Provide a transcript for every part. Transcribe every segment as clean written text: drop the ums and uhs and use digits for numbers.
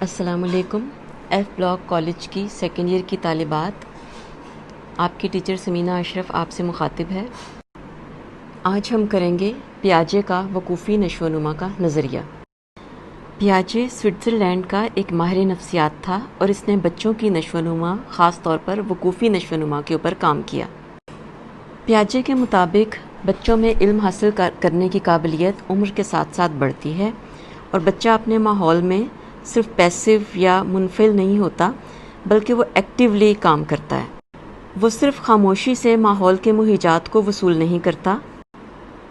السلام علیکم۔ F block college کی سیکنڈ ایئر کی طالبات، آپ کی ٹیچر سمینہ اشرف آپ سے مخاطب ہے۔ آج ہم کریں گے پیاجے کا وقوفی نشو و نما کا نظریہ۔ پیاجے سوئٹزرلینڈ کا ایک ماہر نفسیات تھا اور اس نے بچوں کی نشو و نما، خاص طور پر وقوفی نشو و نما کے اوپر کام کیا۔ پیاجے کے مطابق بچوں میں علم حاصل کرنے کی قابلیت عمر کے ساتھ ساتھ بڑھتی ہے اور بچہ اپنے ماحول میں صرف پیسیو یا منفعل نہیں ہوتا بلکہ وہ ایکٹیولی کام کرتا ہے۔ وہ صرف خاموشی سے ماحول کے مہیجات کو وصول نہیں کرتا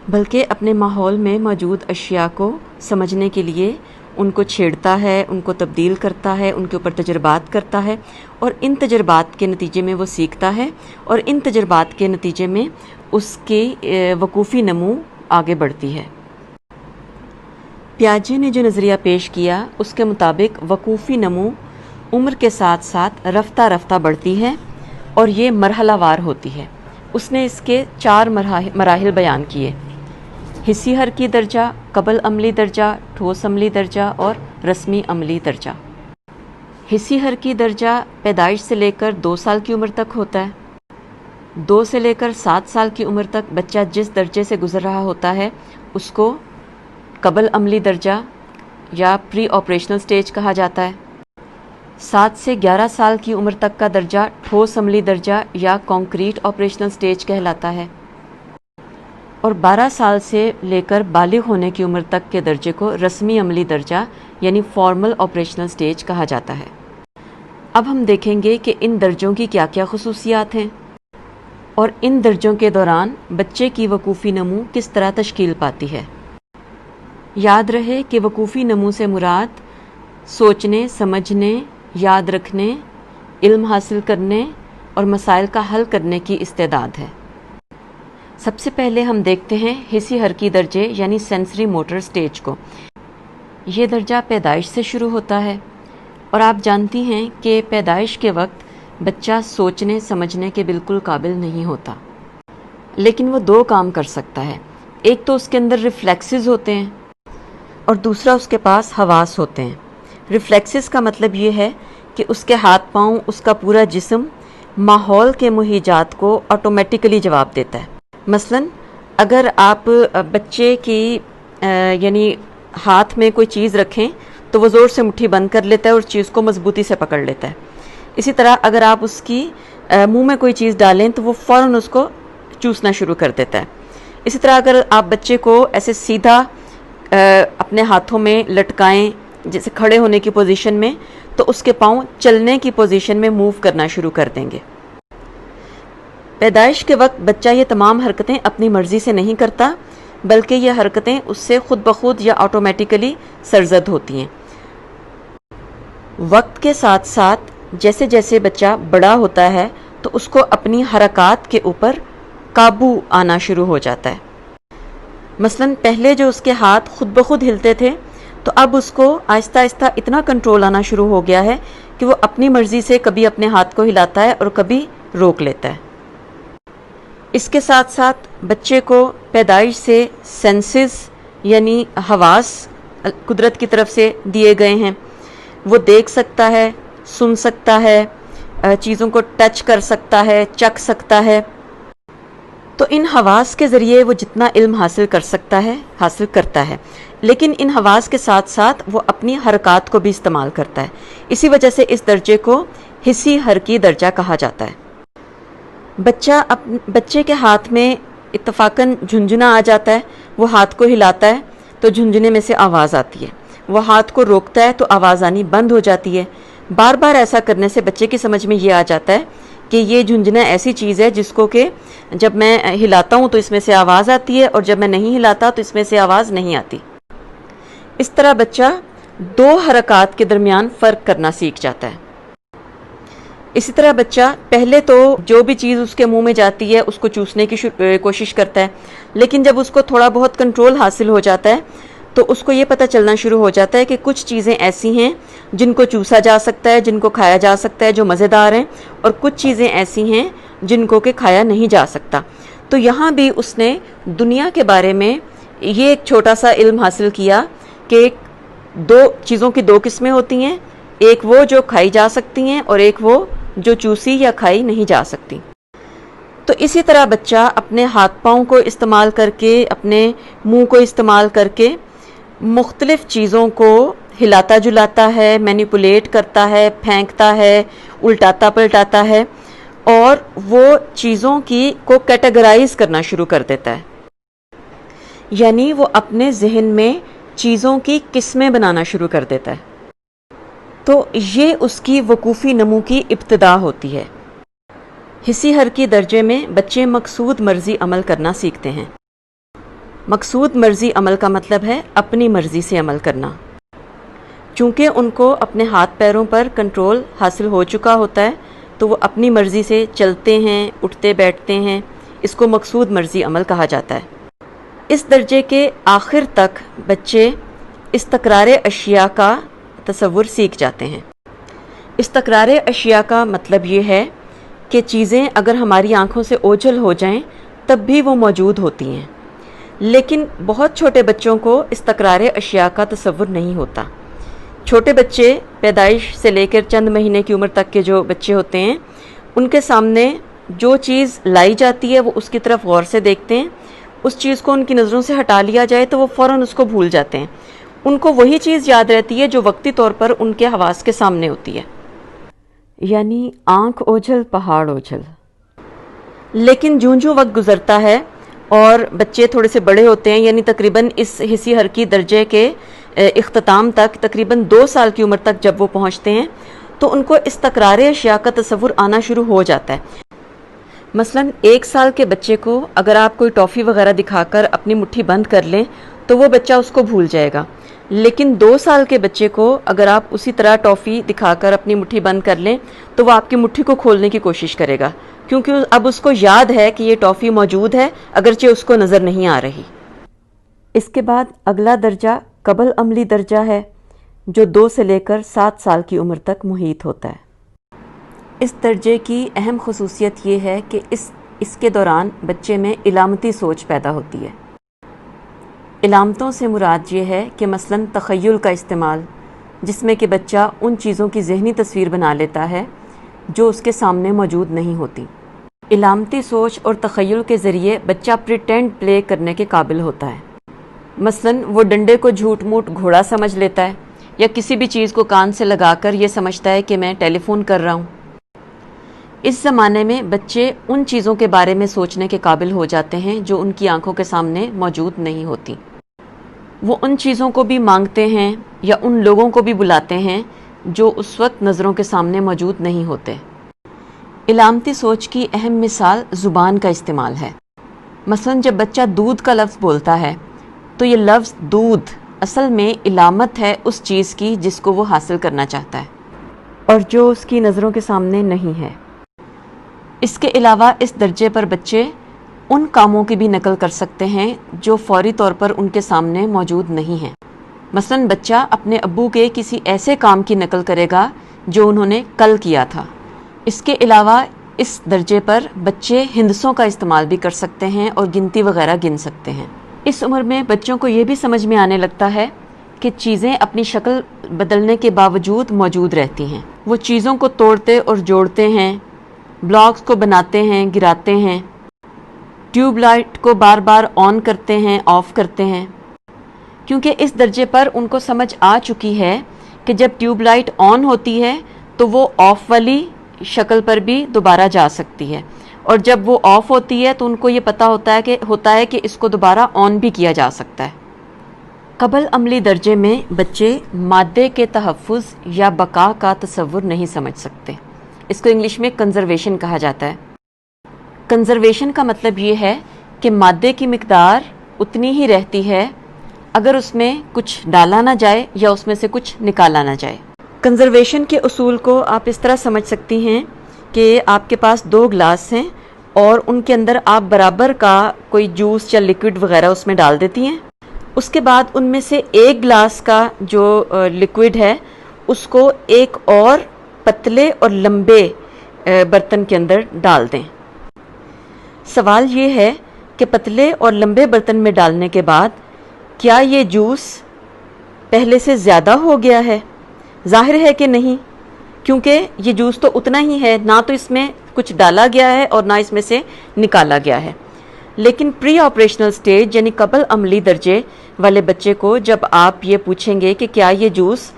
بلکہ اپنے ماحول میں موجود اشیاء کو سمجھنے کے لیے ان کو چھیڑتا ہے، ان کو تبدیل کرتا ہے، ان کے اوپر تجربات کرتا ہے اور ان تجربات کے نتیجے میں وہ سیکھتا ہے اور ان تجربات کے نتیجے میں اس کی وقوفی نمو آگے بڑھتی ہے۔ پیاجے نے جو نظریہ پیش کیا اس کے مطابق وقوفی نمو عمر کے ساتھ ساتھ رفتہ رفتہ بڑھتی ہے اور یہ مرحلہ وار ہوتی ہے۔ اس نے اس کے 4 مراحل بیان کیے: حسی حرکی درجہ، قبل عملی درجہ، ٹھوس عملی درجہ اور رسمی عملی درجہ۔ حسی حرکی درجہ پیدائش سے لے کر 2 سال کی عمر تک ہوتا ہے۔ 2 سے لے کر 7 سال کی عمر تک بچہ جس درجے سے گزر رہا ہوتا ہے اس کو قبل عملی درجہ یا پری آپریشنل سٹیج کہا جاتا ہے۔ 7 سے 11 سال کی عمر تک کا درجہ ٹھوس عملی درجہ یا کانکریٹ آپریشنل سٹیج کہلاتا ہے اور 12 سال سے لے کر بالغ ہونے کی عمر تک کے درجے کو رسمی عملی درجہ یعنی فارمل آپریشنل سٹیج کہا جاتا ہے۔ اب ہم دیکھیں گے کہ ان درجوں کی کیا کیا خصوصیات ہیں اور ان درجوں کے دوران بچے کی وقوفی نمو کس طرح تشکیل پاتی ہے۔ یاد رہے کہ وقوفی نمو سے مراد سوچنے، سمجھنے، یاد رکھنے، علم حاصل کرنے اور مسائل کا حل کرنے کی استعداد ہے۔ سب سے پہلے ہم دیکھتے ہیں حسی حرکی درجے یعنی سینسری موٹر سٹیج کو۔ یہ درجہ پیدائش سے شروع ہوتا ہے اور آپ جانتی ہیں کہ پیدائش کے وقت بچہ سوچنے سمجھنے کے بالکل قابل نہیں ہوتا، لیکن وہ 2 کام کر سکتا ہے۔ ایک تو اس کے اندر ریفلیکسز ہوتے ہیں اور دوسرا اس کے پاس حواس ہوتے ہیں۔ ریفلیکسز کا مطلب یہ ہے کہ اس کے ہاتھ پاؤں، اس کا پورا جسم ماحول کے مہیجات کو آٹومیٹیکلی جواب دیتا ہے۔ مثلا اگر آپ بچے کی یعنی ہاتھ میں کوئی چیز رکھیں تو وہ زور سے مٹھی بند کر لیتا ہے اور چیز کو مضبوطی سے پکڑ لیتا ہے۔ اسی طرح اگر آپ اس کی منہ میں کوئی چیز ڈالیں تو وہ فوراً اس کو چوسنا شروع کر دیتا ہے۔ اسی طرح اگر آپ بچے کو ایسے سیدھا اپنے ہاتھوں میں لٹکائیں جیسے کھڑے ہونے کی پوزیشن میں تو اس کے پاؤں چلنے کی پوزیشن میں موو کرنا شروع کر دیں گے۔ پیدائش کے وقت بچہ یہ تمام حرکتیں اپنی مرضی سے نہیں کرتا بلکہ یہ حرکتیں اس سے خود بخود یا آٹومیٹیکلی سرزد ہوتی ہیں۔ وقت کے ساتھ ساتھ جیسے جیسے بچہ بڑا ہوتا ہے تو اس کو اپنی حرکات کے اوپر قابو آنا شروع ہو جاتا ہے۔ مثلا پہلے جو اس کے ہاتھ خود بخود ہلتے تھے تو اب اس کو آہستہ آہستہ اتنا کنٹرول آنا شروع ہو گیا ہے کہ وہ اپنی مرضی سے کبھی اپنے ہاتھ کو ہلاتا ہے اور کبھی روک لیتا ہے۔ اس کے ساتھ ساتھ بچے کو پیدائش سے سینسز یعنی حواس قدرت کی طرف سے دیے گئے ہیں۔ وہ دیکھ سکتا ہے، سن سکتا ہے، چیزوں کو ٹچ کر سکتا ہے، چکھ سکتا ہے۔ تو ان حواس کے ذریعے وہ جتنا علم حاصل کر سکتا ہے حاصل کرتا ہے، لیکن ان حواس کے ساتھ ساتھ وہ اپنی حرکات کو بھی استعمال کرتا ہے۔ اسی وجہ سے اس درجے کو حسی حرکی درجہ کہا جاتا ہے۔ بچے کے ہاتھ میں اتفاقاً جھنجھنا آ جاتا ہے، وہ ہاتھ کو ہلاتا ہے تو جھنجھنے میں سے آواز آتی ہے، وہ ہاتھ کو روکتا ہے تو آواز آنی بند ہو جاتی ہے۔ بار بار ایسا کرنے سے بچے کی سمجھ میں یہ آ جاتا ہے کہ یہ جھنجھنا ایسی چیز ہے جس کو کہ جب میں ہلاتا ہوں تو اس میں سے آواز آتی ہے اور جب میں نہیں ہلاتا تو اس میں سے آواز نہیں آتی۔ اس طرح بچہ 2 حرکات کے درمیان فرق کرنا سیکھ جاتا ہے۔ اسی طرح بچہ پہلے تو جو بھی چیز اس کے منہ میں جاتی ہے اس کو چوسنے کی کوشش کرتا ہے، لیکن جب اس کو تھوڑا بہت کنٹرول حاصل ہو جاتا ہے تو اس کو یہ پتہ چلنا شروع ہو جاتا ہے کہ کچھ چیزیں ایسی ہیں جن کو چوسا جا سکتا ہے، جن کو کھایا جا سکتا ہے، جو مزیدار ہیں، اور کچھ چیزیں ایسی ہیں جن کو کہ کھایا نہیں جا سکتا۔ تو یہاں بھی اس نے دنیا کے بارے میں یہ ایک چھوٹا سا علم حاصل کیا کہ 2 چیزوں کی 2 قسمیں ہوتی ہیں، ایک وہ جو کھائی جا سکتی ہیں اور ایک وہ جو چوسی یا کھائی نہیں جا سکتی۔ تو اسی طرح بچہ اپنے ہاتھ پاؤں کو استعمال کر کے، اپنے منہ کو استعمال کر کے مختلف چیزوں کو ہلاتا جلاتا ہے، مینیپولیٹ کرتا ہے، پھینکتا ہے، الٹاتا پلٹاتا ہے، اور وہ چیزوں کو کیٹیگرائز کرنا شروع کر دیتا ہے، یعنی وہ اپنے ذہن میں چیزوں کی قسمیں بنانا شروع کر دیتا ہے۔ تو یہ اس کی وقوفی نمو کی ابتدا ہوتی ہے۔ حسی حرکی درجے میں بچے مقصود مرضی عمل کرنا سیکھتے ہیں۔ مقصود مرضی عمل کا مطلب ہے اپنی مرضی سے عمل کرنا۔ چونکہ ان کو اپنے ہاتھ پیروں پر کنٹرول حاصل ہو چکا ہوتا ہے تو وہ اپنی مرضی سے چلتے ہیں، اٹھتے بیٹھتے ہیں، اس کو مقصود مرضی عمل کہا جاتا ہے۔ اس درجے کے آخر تک بچے استقرار اشیاء کا تصور سیکھ جاتے ہیں۔ استقرار اشیاء کا مطلب یہ ہے کہ چیزیں اگر ہماری آنکھوں سے اوجھل ہو جائیں تب بھی وہ موجود ہوتی ہیں، لیکن بہت چھوٹے بچوں کو استقرار اشیاء کا تصور نہیں ہوتا۔ چھوٹے بچے پیدائش سے لے کر چند مہینے کی عمر تک کے جو بچے ہوتے ہیں، ان کے سامنے جو چیز لائی جاتی ہے وہ اس کی طرف غور سے دیکھتے ہیں، اس چیز کو ان کی نظروں سے ہٹا لیا جائے تو وہ فوراً اس کو بھول جاتے ہیں۔ ان کو وہی چیز یاد رہتی ہے جو وقتی طور پر ان کے حواس کے سامنے ہوتی ہے، یعنی آنکھ اوجھل پہاڑ اوجھل۔ لیکن جوں وقت گزرتا ہے اور بچے تھوڑے سے بڑے ہوتے ہیں، یعنی تقریباً اس حسی حرکی درجے کے اختتام تک، تقریباً 2 سال کی عمر تک جب وہ پہنچتے ہیں تو ان کو استقرار اشیاء کا تصور آنا شروع ہو جاتا ہے۔ مثلاً 1 سال کے بچے کو اگر آپ کوئی ٹافی وغیرہ دکھا کر اپنی مٹھی بند کر لیں تو وہ بچہ اس کو بھول جائے گا، لیکن 2 سال کے بچے کو اگر آپ اسی طرح ٹافی دکھا کر اپنی مٹھی بند کر لیں تو وہ آپ کی مٹھی کو کھولنے کی کوشش کرے گا، کیونکہ اب اس کو یاد ہے کہ یہ ٹافی موجود ہے اگرچہ اس کو نظر نہیں آ رہی۔ اس کے بعد اگلا درجہ قبل عملی درجہ ہے جو 2 سے لے کر 7 سال کی عمر تک محیط ہوتا ہے۔ اس درجے کی اہم خصوصیت یہ ہے کہ اس کے دوران بچے میں علامتی سوچ پیدا ہوتی ہے۔ علامتوں سے مراد یہ ہے کہ مثلاً تخیل کا استعمال، جس میں کہ بچہ ان چیزوں کی ذہنی تصویر بنا لیتا ہے جو اس کے سامنے موجود نہیں ہوتی۔ علامتی سوچ اور تخیل کے ذریعے بچہ پریٹینڈ پلے کرنے کے قابل ہوتا ہے۔ مثلاً وہ ڈنڈے کو جھوٹ موٹ گھوڑا سمجھ لیتا ہے، یا کسی بھی چیز کو کان سے لگا کر یہ سمجھتا ہے کہ میں ٹیلی فون کر رہا ہوں۔ اس زمانے میں بچے ان چیزوں کے بارے میں سوچنے کے قابل ہو جاتے ہیں جو ان کی آنکھوں کے سامنے موجود نہیں ہوتی۔ وہ ان چیزوں کو بھی مانگتے ہیں یا ان لوگوں کو بھی بلاتے ہیں جو اس وقت نظروں کے سامنے موجود نہیں ہوتے۔ علامتی سوچ کی اہم مثال زبان کا استعمال ہے۔ مثلاً جب بچہ دودھ کا لفظ بولتا ہے تو یہ لفظ دودھ اصل میں علامت ہے اس چیز کی جس کو وہ حاصل کرنا چاہتا ہے اور جو اس کی نظروں کے سامنے نہیں ہے۔ اس کے علاوہ اس درجے پر بچے ان کاموں کی بھی نقل کر سکتے ہیں جو فوری طور پر ان کے سامنے موجود نہیں ہیں۔ مثلاً بچہ اپنے ابو کے کسی ایسے کام کی نقل کرے گا جو انہوں نے کل کیا تھا۔ اس کے علاوہ اس درجے پر بچے ہندسوں کا استعمال بھی کر سکتے ہیں اور گنتی وغیرہ گن سکتے ہیں۔ اس عمر میں بچوں کو یہ بھی سمجھ میں آنے لگتا ہے کہ چیزیں اپنی شکل بدلنے کے باوجود موجود رہتی ہیں۔ وہ چیزوں کو توڑتے اور جوڑتے ہیں، بلاکس کو بناتے ہیں، گراتے ہیں، ٹیوب لائٹ کو بار بار آن کرتے ہیں، آف کرتے ہیں، کیونکہ اس درجے پر ان کو سمجھ آ چکی ہے کہ جب ٹیوب لائٹ آن ہوتی ہے تو وہ آف والی شکل پر بھی دوبارہ جا سکتی ہے، اور جب وہ آف ہوتی ہے تو ان کو یہ پتہ ہوتا ہے کہ اس کو دوبارہ آن بھی کیا جا سکتا ہے۔ قبل عملی درجے میں بچے مادے کے تحفظ یا بقا کا تصور نہیں سمجھ سکتے۔ اس کو انگلش میں کنزرویشن کہا جاتا ہے۔ کنزرویشن کا مطلب یہ ہے کہ مادے کی مقدار اتنی ہی رہتی ہے اگر اس میں کچھ ڈالا نہ جائے یا اس میں سے کچھ نکالا نہ جائے۔ کنزرویشن کے اصول کو آپ اس طرح سمجھ سکتی ہیں کہ آپ کے پاس 2 گلاس ہیں اور ان کے اندر آپ برابر کا کوئی جوس یا لیکوڈ وغیرہ اس میں ڈال دیتی ہیں۔ اس کے بعد ان میں سے ایک گلاس کا جو لیکوڈ ہے اس کو ایک اور پتلے اور لمبے برتن کے اندر ڈال دیں۔ سوال یہ ہے کہ پتلے اور لمبے برتن میں ڈالنے کے بعد کیا یہ جوس پہلے سے زیادہ ہو گیا ہے ظاہر ہے کہ نہیں، کیونکہ یہ جوس تو اتنا ہی ہے، نہ تو اس میں کچھ ڈالا گیا ہے اور نہ اس میں سے نکالا گیا ہے۔ لیکن پری آپریشنل سٹیج یعنی قبل عملی درجے والے بچے کو جب آپ یہ پوچھیں گے کہ کیا یہ جوس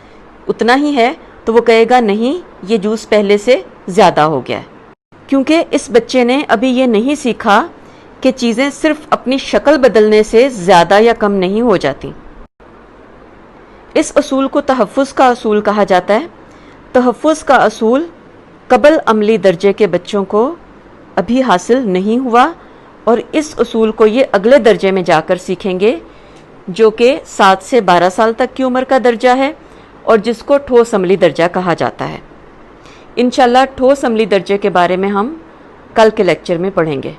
اتنا ہی ہے، تو وہ کہے گا نہیں، یہ جوس پہلے سے زیادہ ہو گیا ہے، کیونکہ اس بچے نے ابھی یہ نہیں سیکھا کہ چیزیں صرف اپنی شکل بدلنے سے زیادہ یا کم نہیں ہو جاتی۔ اس اصول کو تحفظ کا اصول کہا جاتا ہے۔ تحفظ کا اصول قبل عملی درجے کے بچوں کو ابھی حاصل نہیں ہوا، اور اس اصول کو یہ اگلے درجے میں جا کر سیکھیں گے، جو کہ 7 سے 12 سال تک کی عمر کا درجہ ہے اور جس کو ٹھوس عملی درجہ کہا جاتا ہے۔ انشاءاللہ ٹھوس عملی درجے کے بارے میں ہم کل کے لیکچر میں پڑھیں گے۔